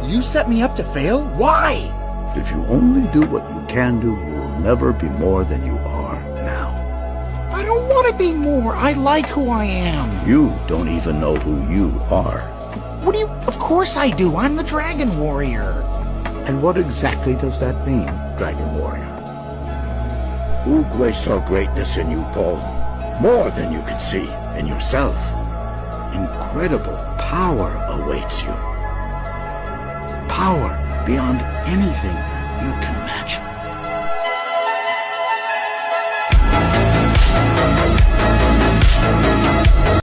You set me up to fail? Why? If you only do what you can do, you will never be more than you are now. I don't want to be more. I like who I am. You don't even know who you are. What do you... Of course I do. I'm the Dragon Warrior. And what exactly does that mean, Dragon Warrior? Oogway saw greatness in you, Paul. More than you could see in yourself. Incredible power awaits you. Power beyond anything you can imagine.